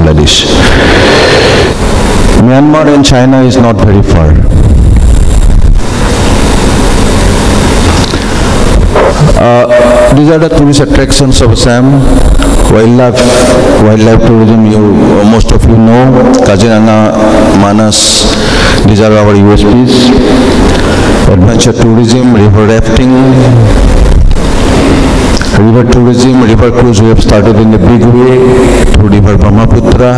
Bangladesh. Myanmar and China is not very far. These are the tourist attractions of Assam. Wildlife tourism, most of you know. Kaziranga, Manas, these are our USPs. Adventure tourism, river rafting, river tourism, river cruise we have started in a big way through river Brahmaputra.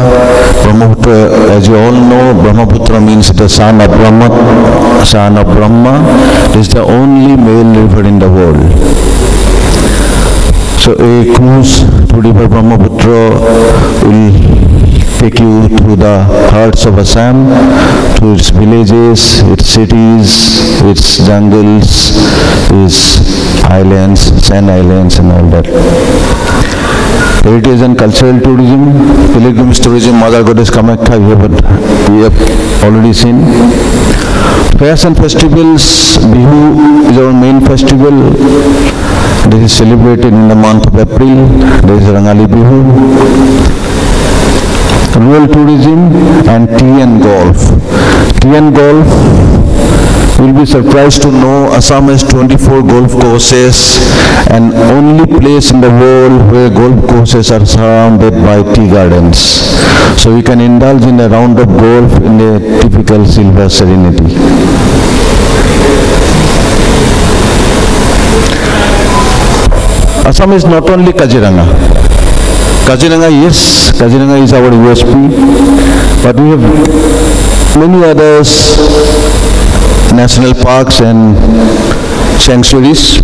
Brahmaputra, as you all know, Brahmaputra means the son of Brahma, son of Brahma. It is the only male river in the world. So a cruise to river Brahmaputra will take you through the hearts of Assam, to its villages, its cities, its jungles, its islands, sand islands and all that. Heritage and cultural tourism, pilgrimage tourism, Mother Goddess Kamakhya, we have already seen. Fairs and festivals, Bihu is our main festival. This is celebrated in the month of April. There is Rangali Bihu. Rural tourism and tea and golf. Tea and golf, you will be surprised to know Assam has 24 golf courses and only place in the world where golf courses are surrounded by tea gardens. So you can indulge in a round of golf in a typical silver serenity. Assam is not only Kaziranga. Kaziranga, yes, Kaziranga is our USP, but we have many others, national parks and sanctuaries.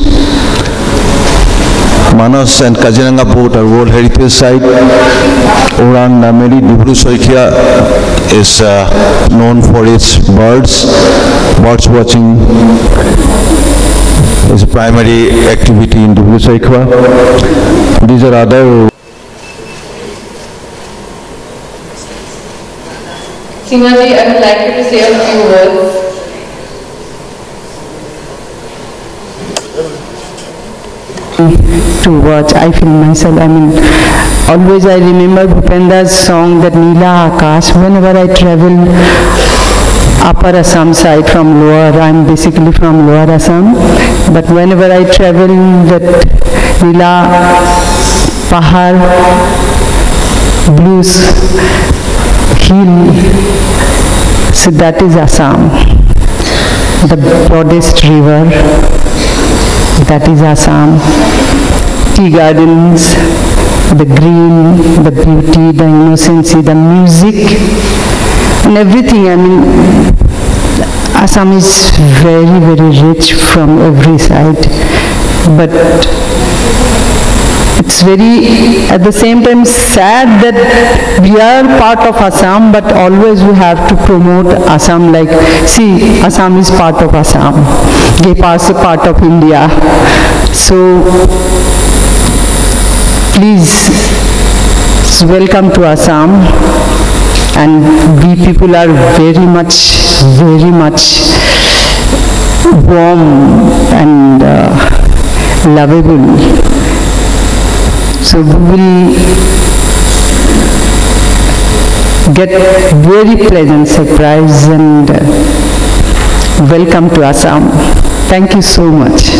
Manas and Kaziranga both are World Heritage Site. Orang Nameri Dubru Soikia is known for its birds. Birds watching is a primary activity in Dubru Soikia. These are other. Seemaji, I would like you to say a few words. To watch, I feel myself, always I remember Bhupendra's song, that Neela Akash. Whenever I travel upper Assam side from lower, I'm basically from lower Assam, but whenever I travel that Neela Pahar, blues hill, so that is Assam. The broadest river, that is Assam. Tea gardens, the green, the beauty, the innocency, the music, and everything. Assam is very, very rich from every side, but it's very, at the same time, sad that we are part of Assam, but always we have to promote Assam like, see, Assam is part of Assam. They are part of India. So, please, welcome to Assam. And we people are very much warm and lovable. So we will get very pleasant surprise and welcome to Assam. Thank you so much.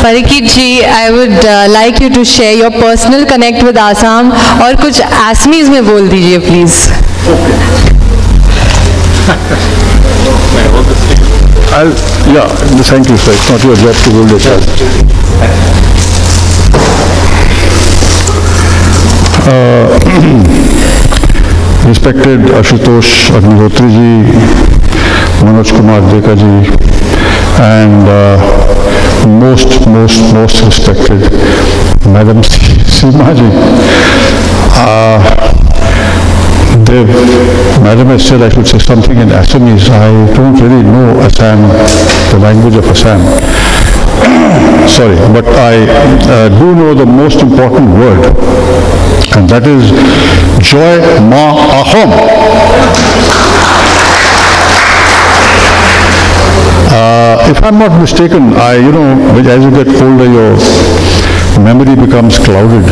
Parikit ji, I would like you to share your personal connect with Assam और कुछ Assamese में बोल दीजिए please. Thank you, sir. It's not your job to hold yourself. Respected Ashutosh Agnihotri ji, Manoj Kumar Deka ji, and most respected Madam Seema ji. Madam has said I should say something in Assamese. I don't really know Assam, the language of Assam. Sorry, but I do know the most important word, and that is Joy Ma Ahom. If I'm not mistaken, as you get older, your memory becomes clouded.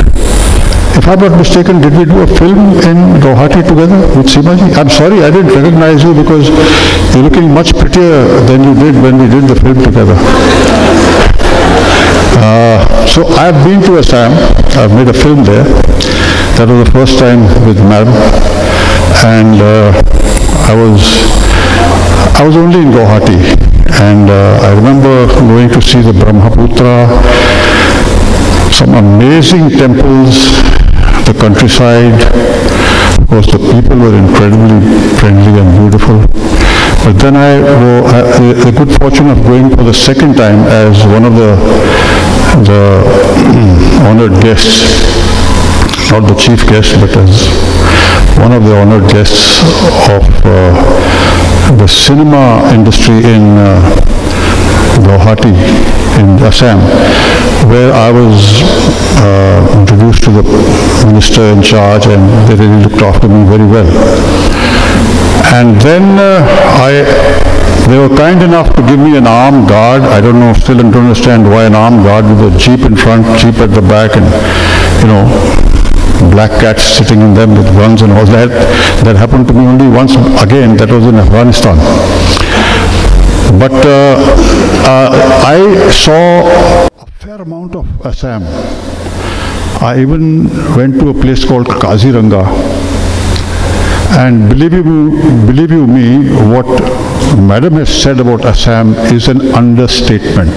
If I'm not mistaken, did we do a film in Guwahati together with Seema ji? I'm sorry, I didn't recognize you because you're looking much prettier than you did when we did the film together. So I've been to Assam. I've made a film there. That was the first time with Madam, and I was only in Guwahati, and I remember going to see the Brahmaputra, some amazing temples, the countryside. Of course, the people were incredibly friendly and beautiful. But then I had the good fortune of going for the second time as one of the honored guests, not the chief guest, but as one of the honored guests of the cinema industry in Guwahati, in Assam, where I was introduced to the minister in charge, and they really looked after me very well. And then they were kind enough to give me an armed guard. I still don't understand why an armed guard with a jeep in front, jeep at the back, and black cats sitting in them with guns and all that. That happened to me only once again, that was in Afghanistan. But I saw a fair amount of Assam. I even went to a place called Kaziranga. And believe you me, what Madam has said about Assam is an understatement.